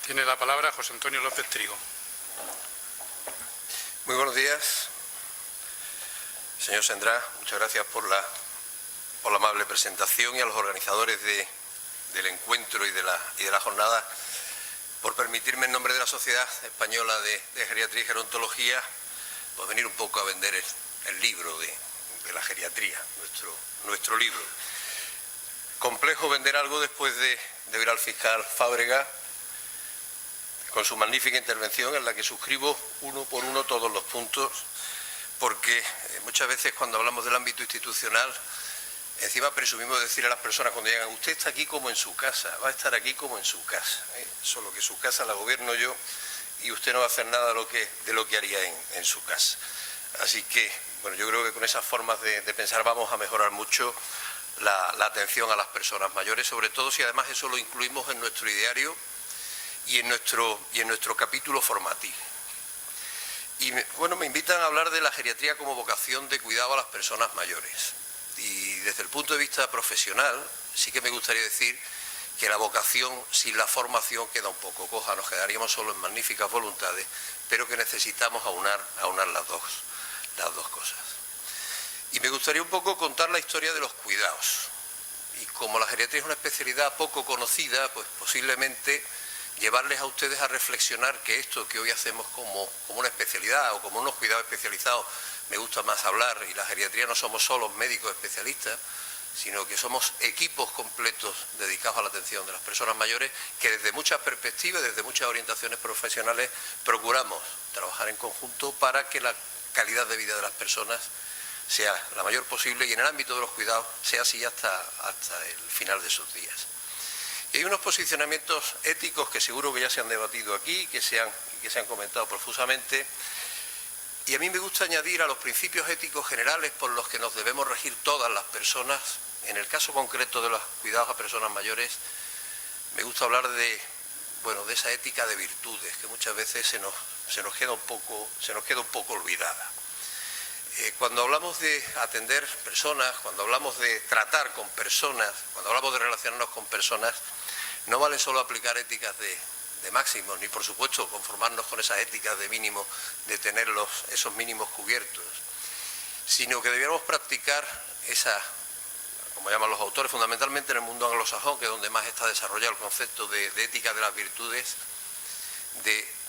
Tiene la palabra José Antonio López Trigo. Muy buenos días. Señor Sendrá, muchas gracias por la amable presentación, y a los organizadores del encuentro y de la jornada por permitirme, en nombre de la Sociedad Española de Geriatría y Gerontología, pues venir un poco a vender el libro de la geriatría, nuestro libro. Complejo vender algo después de oír al fiscal Fábrega con su magnífica intervención, en la que suscribo uno por uno todos los puntos, porque muchas veces cuando hablamos del ámbito institucional, encima presumimos decir a las personas cuando llegan: usted está aquí como en su casa, va a estar aquí como en su casa, solo que su casa la gobierno yo y usted no va a hacer nada de lo que haría en su casa. Así que, bueno, yo creo que con esas formas de pensar vamos a mejorar mucho la atención a las personas mayores, sobre todo si además eso lo incluimos en nuestro ideario y en nuestro capítulo formativo. Y bueno, me invitan a hablar de la geriatría como vocación de cuidado a las personas mayores. Y desde el punto de vista profesional, sí que me gustaría decir que la vocación sin la formación queda un poco coja, nos quedaríamos solo en magníficas voluntades, pero que necesitamos aunar las dos cosas. Y me gustaría un poco contar la historia de los cuidados. Y como la geriatría es una especialidad poco conocida, pues posiblemente llevarles a ustedes a reflexionar que esto que hoy hacemos como una especialidad o como unos cuidados especializados, me gusta más hablar, y la geriatría no somos solo médicos especialistas, sino que somos equipos completos dedicados a la atención de las personas mayores, que desde muchas perspectivas, desde muchas orientaciones profesionales, procuramos trabajar en conjunto para que la calidad de vida de las personas sea la mayor posible, y en el ámbito de los cuidados sea así hasta el final de sus días. Y hay unos posicionamientos éticos que seguro que ya se han debatido aquí, que se han comentado profusamente, y a mí me gusta añadir a los principios éticos generales por los que nos debemos regir todas las personas. En el caso concreto de los cuidados a personas mayores, me gusta hablar de esa ética de virtudes que muchas veces se nos queda un poco olvidada. Cuando hablamos de atender personas, cuando hablamos de tratar con personas, cuando hablamos de relacionarnos con personas, no vale solo aplicar éticas de máximos, ni por supuesto conformarnos con esas éticas de mínimo, de tener esos mínimos cubiertos, sino que debiéramos practicar esa, como llaman los autores, fundamentalmente en el mundo anglosajón, que es donde más está desarrollado el concepto de ética de las virtudes, de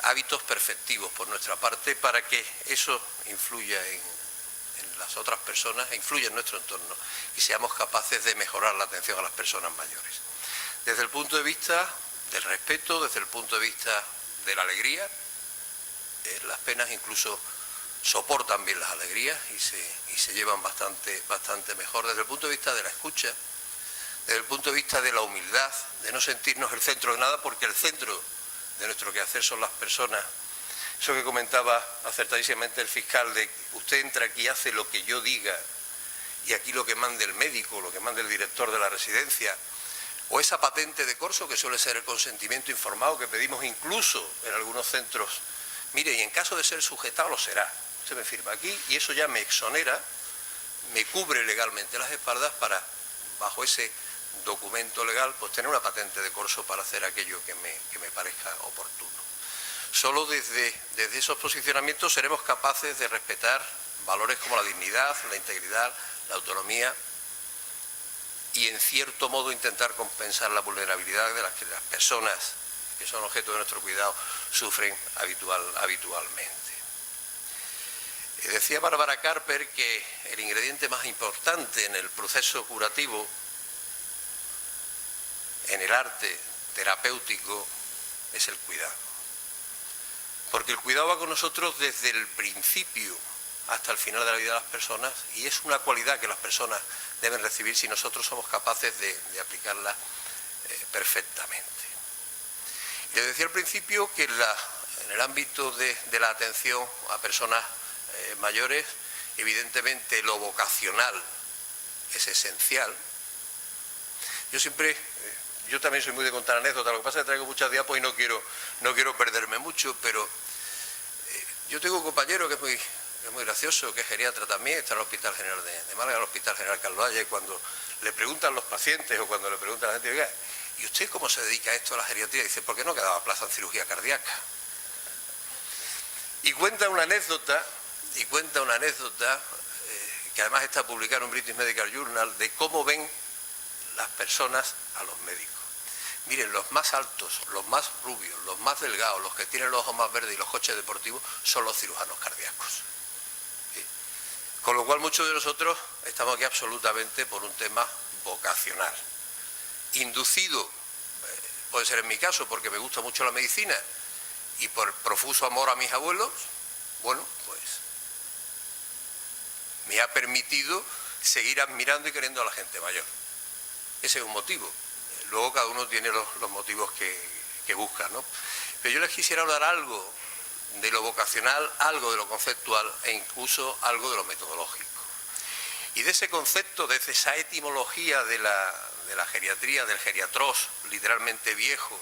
hábitos perfectivos por nuestra parte, para que eso influya en las otras personas e influya en nuestro entorno y seamos capaces de mejorar la atención a las personas mayores. Desde el punto de vista del respeto, desde el punto de vista de la alegría, las penas incluso soportan bien las alegrías y se llevan bastante mejor. Desde el punto de vista de la escucha, desde el punto de vista de la humildad, de no sentirnos el centro de nada, porque el centro de nuestro quehacer son las personas. Eso que comentaba acertadísimamente el fiscal, de usted entra aquí y hace lo que yo diga, y aquí lo que mande el médico, lo que mande el director de la residencia, o esa patente de corso que suele ser el consentimiento informado que pedimos incluso en algunos centros. Mire, y en caso de ser sujetado lo será. Usted me firma aquí y eso ya me exonera, me cubre legalmente las espaldas para, bajo ese documento legal, pues tener una patente de corso para hacer aquello que me parezca oportuno. Solo desde esos posicionamientos seremos capaces de respetar valores como la dignidad, la integridad, la autonomía, y en cierto modo intentar compensar la vulnerabilidad de las que las personas que son objeto de nuestro cuidado sufren habitualmente. Decía Bárbara Carper que el ingrediente más importante en el proceso curativo, en el arte terapéutico, es el cuidado. Porque el cuidado va con nosotros desde el principio hasta el final de la vida de las personas, y es una cualidad que las personas deben recibir si nosotros somos capaces de aplicarla perfectamente. Y les decía al principio que en el ámbito de la atención a personas mayores, evidentemente lo vocacional es esencial. Yo también soy muy de contar anécdotas, lo que pasa es que traigo muchas diapos y no quiero perderme mucho, pero yo tengo un compañero que es muy gracioso, que es geriatra también, está en el Hospital General de Málaga, el Hospital General Carlos Valle, y cuando le preguntan los pacientes o cuando le preguntan a la gente, oiga, ¿y usted cómo se dedica a esto a la geriatría? Dice, ¿por qué no quedaba plaza en cirugía cardíaca? Y cuenta una anécdota, que además está publicada en un British Medical Journal, de cómo ven las personas a los médicos. Miren, los más altos, los más rubios, los más delgados, los que tienen los ojos más verdes y los coches deportivos son los cirujanos cardíacos. ¿Sí? Con lo cual muchos de nosotros estamos aquí absolutamente por un tema vocacional. Inducido, puede ser en mi caso porque me gusta mucho la medicina y por profuso amor a mis abuelos, bueno, pues me ha permitido seguir admirando y queriendo a la gente mayor. Ese es un motivo. Luego cada uno tiene los motivos que busca, ¿no? Pero yo les quisiera hablar algo de lo vocacional, algo de lo conceptual e incluso algo de lo metodológico. Y de ese concepto, de esa etimología de la geriatría, del geriatros, literalmente viejo,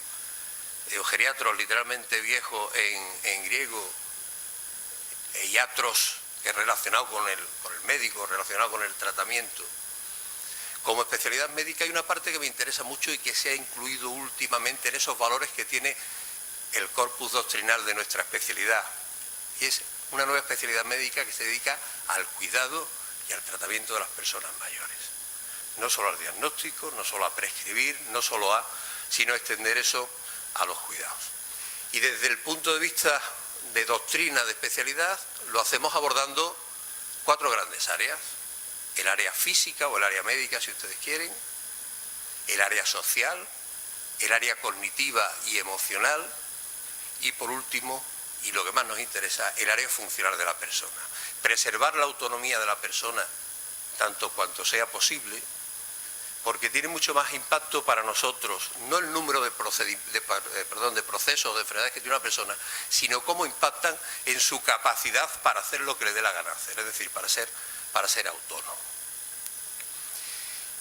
o geriatros, literalmente viejo en griego, e iatros, que es relacionado con el médico, relacionado con el tratamiento. Como especialidad médica hay una parte que me interesa mucho y que se ha incluido últimamente en esos valores que tiene el corpus doctrinal de nuestra especialidad. Y es una nueva especialidad médica que se dedica al cuidado y al tratamiento de las personas mayores. No solo al diagnóstico, no solo a prescribir, sino extender eso a los cuidados. Y desde el punto de vista de doctrina, de especialidad, lo hacemos abordando 4 grandes áreas. El área física o el área médica, si ustedes quieren, el área social, el área cognitiva y emocional y, por último, y lo que más nos interesa, el área funcional de la persona. Preservar la autonomía de la persona tanto cuanto sea posible, porque tiene mucho más impacto para nosotros, no el número de procesos o de enfermedades que tiene una persona, sino cómo impactan en su capacidad para hacer lo que le dé la gana hacer, es decir, para ser autónomo.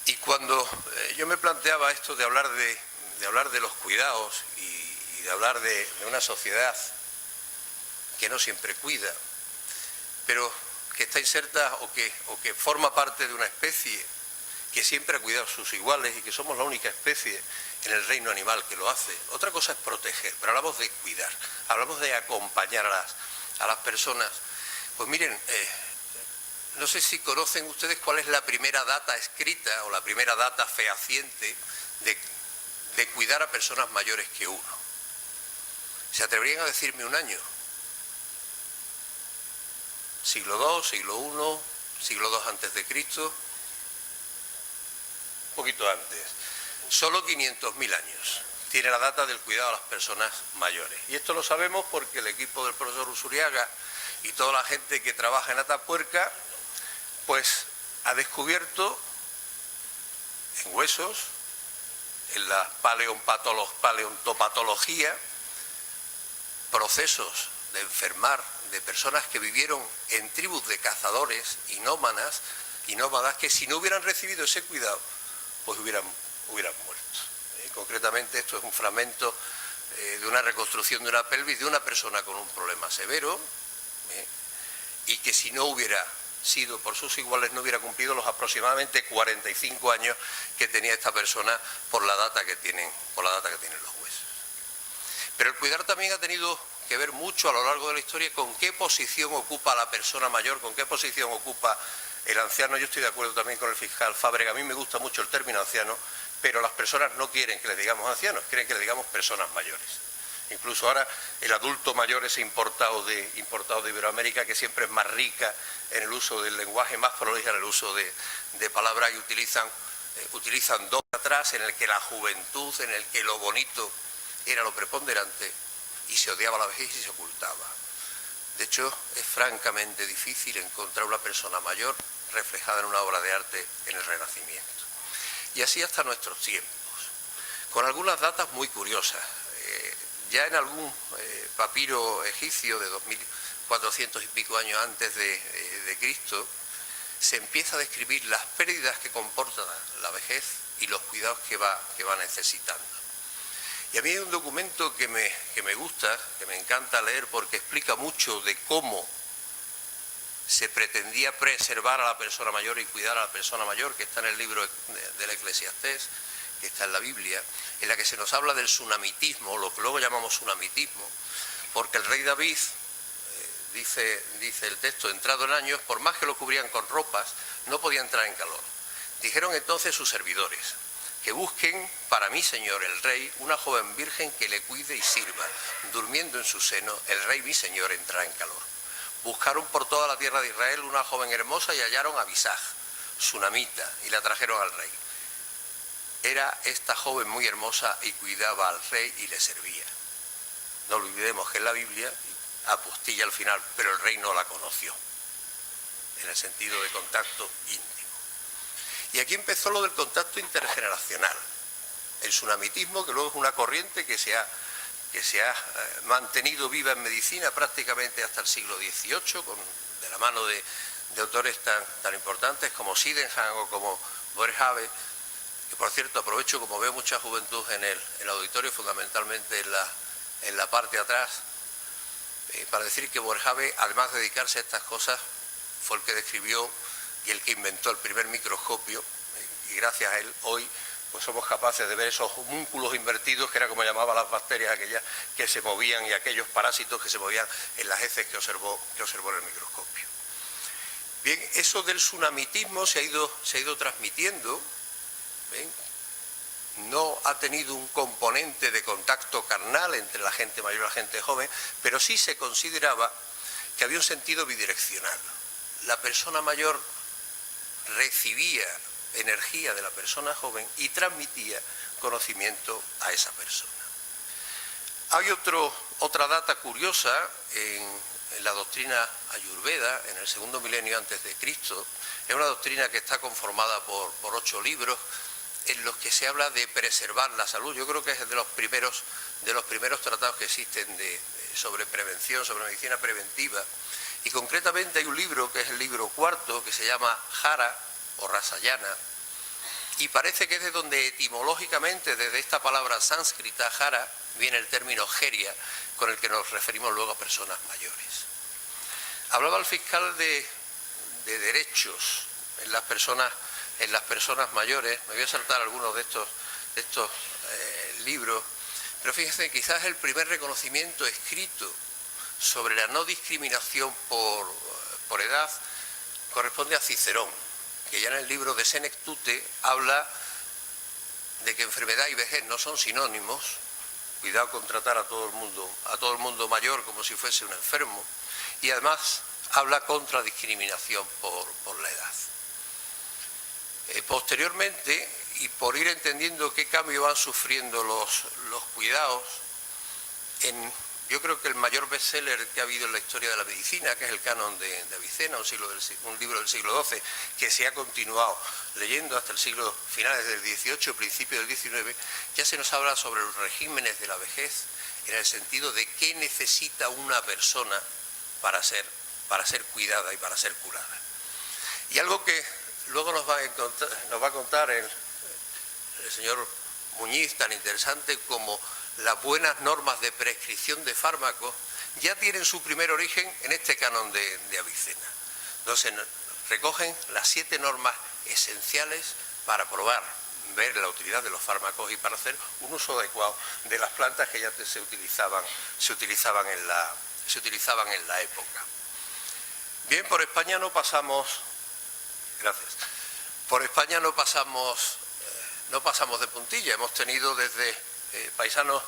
Y cuando yo me planteaba esto de hablar de los cuidados y de hablar de una sociedad que no siempre cuida, pero que está inserta o que forma parte de una especie que siempre ha cuidado a sus iguales y que somos la única especie en el reino animal que lo hace. Otra cosa es proteger, pero hablamos de cuidar, hablamos de acompañar a las personas. Pues miren, no sé si conocen ustedes cuál es la primera data escrita o la primera data fehaciente de cuidar a personas mayores que uno. ¿Se atreverían a decirme un año? ¿Siglo II, siglo I, siglo II antes de Cristo? Un poquito antes. Solo 500.000 años tiene la data del cuidado a las personas mayores. Y esto lo sabemos porque el equipo del profesor Usuriaga y toda la gente que trabaja en Atapuerca pues ha descubierto en huesos, en la paleontopatología, procesos de enfermar de personas que vivieron en tribus de cazadores y nómadas que si no hubieran recibido ese cuidado, pues hubieran muerto. Concretamente esto es un fragmento de una reconstrucción de una pelvis de una persona con un problema severo y que si no hubiera sido por sus iguales no hubiera cumplido los aproximadamente 45 años que tenía esta persona por la data que tienen los huesos. Pero el cuidar también ha tenido que ver mucho a lo largo de la historia con qué posición ocupa la persona mayor, con qué posición ocupa el anciano. Yo estoy de acuerdo también con el fiscal Fábrega, a mí me gusta mucho el término anciano, pero las personas no quieren que les digamos ancianos, quieren que les digamos personas mayores. Incluso ahora el adulto mayor es importado de Iberoamérica, que siempre es más rica en el uso del lenguaje, más prolija en el uso de palabras, y utilizan dos atrás en el que la juventud, en el que lo bonito era lo preponderante y se odiaba la vejez y se ocultaba. De hecho, es francamente difícil encontrar una persona mayor reflejada en una obra de arte en el Renacimiento. Y así hasta nuestros tiempos, con algunas datas muy curiosas. Ya en algún papiro egipcio de 2400 y pico años antes de Cristo, se empieza a describir las pérdidas que comporta la vejez y los cuidados que va necesitando. Y a mí hay un documento que me gusta, que me encanta leer porque explica mucho de cómo se pretendía preservar a la persona mayor y cuidar a la persona mayor, que está en el libro del Eclesiastés, que está en la Biblia, en la que se nos habla del tsunamitismo, lo que luego llamamos tsunamitismo, porque el rey David, dice el texto, entrado en años, por más que lo cubrían con ropas, no podía entrar en calor. Dijeron entonces sus servidores, que busquen para mi señor el rey una joven virgen que le cuide y sirva. Durmiendo en su seno, el rey mi señor entrará en calor. Buscaron por toda la tierra de Israel una joven hermosa y hallaron a Abisag, sunamita, y la trajeron al rey. Era esta joven muy hermosa y cuidaba al rey y le servía. No olvidemos que en la Biblia apostilla al final, pero el rey no la conoció, en el sentido de contacto íntimo. Y aquí empezó lo del contacto intergeneracional, el tsunamitismo, que luego es una corriente que se ha mantenido viva en medicina prácticamente hasta el siglo XVIII, de la mano de autores tan importantes como Sydenham o como Boerhaave, que por cierto aprovecho, como veo mucha juventud en el auditorio, fundamentalmente en la parte de atrás, para decir que Boerhaave, además de dedicarse a estas cosas, fue el que describió y el que inventó el primer microscopio, y gracias a él hoy pues somos capaces de ver esos homúnculos invertidos, que era como llamaban las bacterias aquellas que se movían, y aquellos parásitos que se movían en las heces que observó en el microscopio. Bien, eso del tsunamitismo se ha ido transmitiendo, ¿ven? No ha tenido un componente de contacto carnal entre la gente mayor y la gente joven, pero sí se consideraba que había un sentido bidireccional. La persona mayor recibía energía de la persona joven y transmitía conocimiento a esa persona. Hay otra data curiosa en la doctrina ayurveda, en el segundo milenio antes de Cristo. Es una doctrina que está conformada por 8 libros, en los que se habla de preservar la salud. Yo creo que es de los primeros tratados que existen sobre prevención, sobre medicina preventiva. Y concretamente hay un libro, que es el libro 4, que se llama Jara o Rasayana, y parece que es de donde etimológicamente, desde esta palabra sánscrita, Jara, viene el término geria, con el que nos referimos luego a personas mayores. Hablaba el fiscal de derechos en las personas mayores. Me voy a saltar algunos de estos libros, pero fíjense, quizás el primer reconocimiento escrito sobre la no discriminación por edad corresponde a Cicerón, que ya en el libro de Senectute habla de que enfermedad y vejez no son sinónimos. Cuidado con tratar a todo el mundo mayor como si fuese un enfermo, y además habla contra discriminación por la edad. Posteriormente, y por ir entendiendo qué cambio van sufriendo los cuidados, yo creo que el mayor bestseller que ha habido en la historia de la medicina, que es el Canon de Avicena, un libro del siglo XII, que se ha continuado leyendo hasta el siglo finales del XVIII, principio del XIX, ya se nos habla sobre los regímenes de la vejez, en el sentido de qué necesita una persona para ser cuidada y para ser curada. Y algo que luego nos va a contar el señor Muñiz, tan interesante como las buenas normas de prescripción de fármacos, ya tienen su primer origen en este canon de Avicena. Entonces recogen las 7 normas esenciales para probar, ver la utilidad de los fármacos y para hacer un uso adecuado de las plantas que ya se utilizaban en la época. Bien, por España no pasamos. Gracias. Por España no pasamos de puntilla. Hemos tenido desde paisanos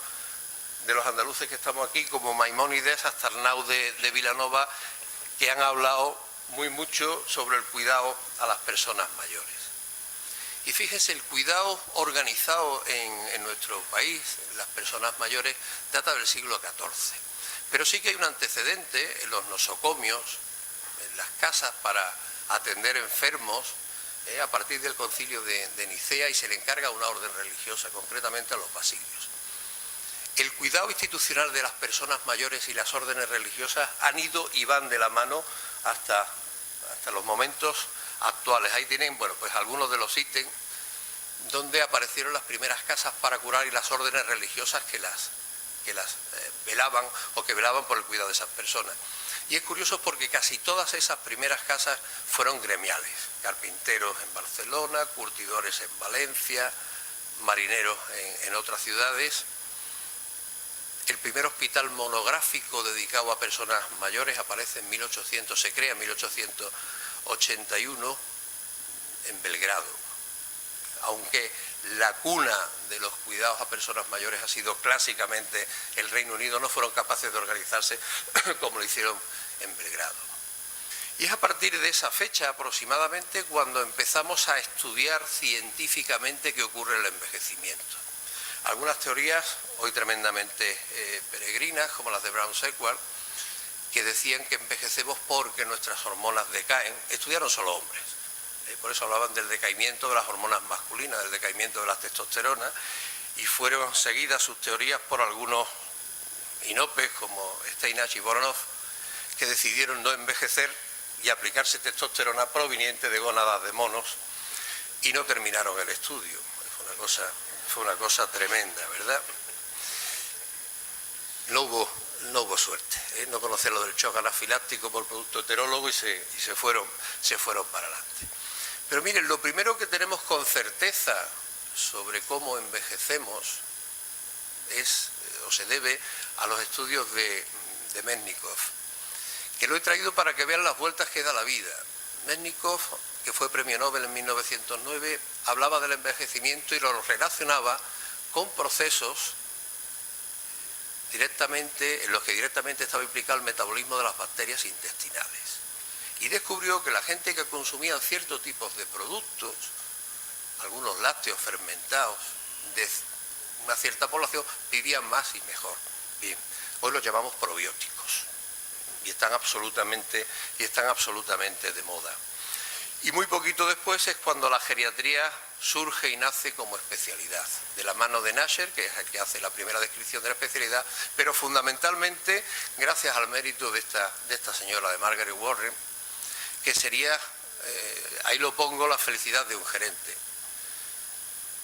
de los andaluces que estamos aquí, como Maimónides hasta Arnau de Vilanova, que han hablado mucho sobre el cuidado a las personas mayores. Y fíjese, el cuidado organizado en nuestro país, en las personas mayores, data del siglo XIV. Pero sí que hay un antecedente en los nosocomios, en las casas para atender enfermos, a partir del concilio de Nicea, y se le encarga a una orden religiosa, concretamente a los basilios. El cuidado institucional de las personas mayores y las órdenes religiosas han ido y van de la mano hasta los momentos actuales. Ahí tienen, bueno, pues algunos de los ítems donde aparecieron las primeras casas para curar y las órdenes religiosas que las velaban o que velaban por el cuidado de esas personas. Y es curioso porque casi todas esas primeras casas fueron gremiales. Carpinteros en Barcelona, curtidores en Valencia, marineros en otras ciudades. El primer hospital monográfico dedicado a personas mayores aparece en 1800, se crea en 1881 en Belgrado. Aunque la cuna de los cuidados a personas mayores ha sido clásicamente el Reino Unido, no fueron capaces de organizarse como lo hicieron en Belgrado. Y es a partir de esa fecha aproximadamente cuando empezamos a estudiar científicamente qué ocurre en el envejecimiento. Algunas teorías, hoy tremendamente peregrinas, como las de Brown-Sequard, que decían que envejecemos porque nuestras hormonas decaen. Estudiaron solo hombres. Por eso hablaban del decaimiento de las hormonas masculinas, del decaimiento de la testosterona, y fueron seguidas sus teorías por algunos inopes como Steinach y Voronoff, que decidieron no envejecer y aplicarse testosterona proveniente de gónadas de monos, y no terminaron el estudio. Fue una cosa tremenda, ¿verdad? No hubo suerte, no conocer lo del shock anafiláctico por producto heterólogo y se fueron para adelante. Pero miren, lo primero que tenemos con certeza sobre cómo envejecemos se debe a los estudios de Mednikov, que lo he traído para que vean las vueltas que da la vida. Mednikov, que fue premio Nobel en 1909, hablaba del envejecimiento y lo relacionaba con procesos en los que directamente estaba implicado el metabolismo de las bacterias intestinales. Y descubrió que la gente que consumía ciertos tipos de productos, algunos lácteos fermentados, de una cierta población, vivían más y mejor. Bien, hoy los llamamos probióticos y están absolutamente de moda. Y muy poquito después es cuando la geriatría surge y nace como especialidad, de la mano de Nasher, que es el que hace la primera descripción de la especialidad, pero fundamentalmente gracias al mérito de esta señora, de Margaret Warren, que sería, ahí lo pongo, la felicidad de un gerente.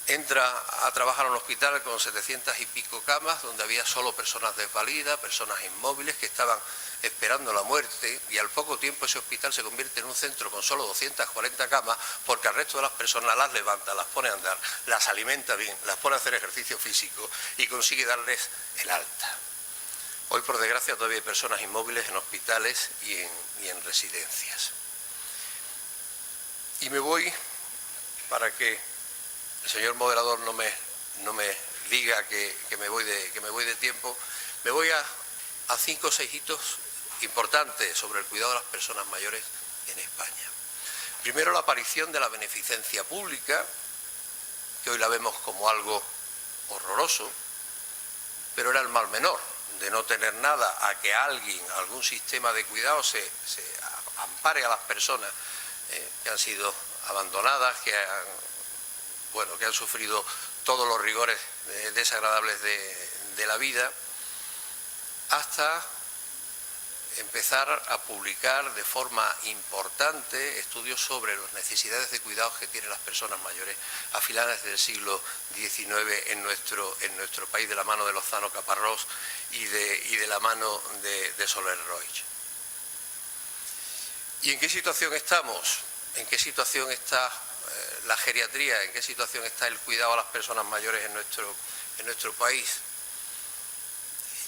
Entra a trabajar en un hospital con 700 y pico camas, donde había solo personas desvalidas, personas inmóviles que estaban esperando la muerte, y al poco tiempo ese hospital se convierte en un centro con solo 240 camas, porque al resto de las personas las levanta, las pone a andar, las alimenta bien, las pone a hacer ejercicio físico y consigue darles el alta. Hoy, por desgracia, todavía hay personas inmóviles en hospitales y en residencias. Y me voy, para que el señor moderador no me diga que me voy de tiempo, me voy a 5 o 6 hitos importantes sobre el cuidado de las personas mayores en España. Primero, la aparición de la beneficencia pública, que hoy la vemos como algo horroroso, pero era el mal menor, de no tener nada, a que algún sistema de cuidado se ampare a las personas que han sido abandonadas, que han sufrido todos los rigores desagradables de la vida, hasta empezar a publicar de forma importante estudios sobre las necesidades de cuidados que tienen las personas mayores a finales del siglo XIX en nuestro país, de la mano de Lozano Caparrós y de la mano de Soler Roig. ¿Y en qué situación estamos? ¿En qué situación está la geriatría? ¿En qué situación está el cuidado a las personas mayores en nuestro país?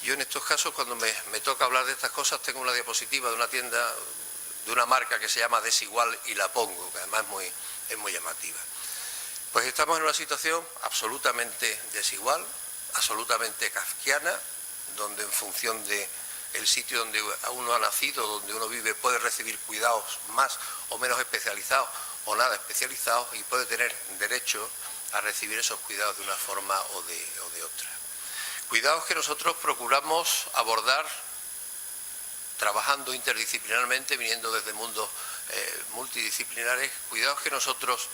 Yo en estos casos, cuando me toca hablar de estas cosas, tengo una diapositiva de una tienda, de una marca que se llama Desigual, y la pongo, que además es muy llamativa. Pues estamos en una situación absolutamente desigual, absolutamente kafkiana, donde en función del sitio donde uno ha nacido, donde uno vive, puede recibir cuidados más o menos especializados o nada especializados, y puede tener derecho a recibir esos cuidados de una forma o de otra. Cuidados que nosotros procuramos abordar trabajando interdisciplinarmente, viniendo desde mundos multidisciplinares, cuidados que nosotros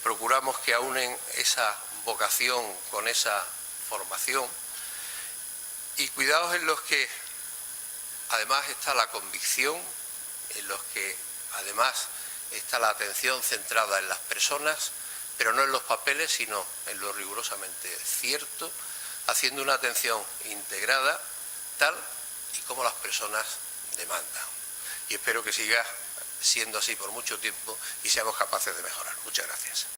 procuramos que aunen esa vocación con esa formación, y cuidados en los que además está la convicción, en los que además está la atención centrada en las personas, pero no en los papeles, sino en lo rigurosamente cierto, haciendo una atención integrada tal y como las personas demandan. Y espero que siga siendo así por mucho tiempo y seamos capaces de mejorar. Muchas gracias.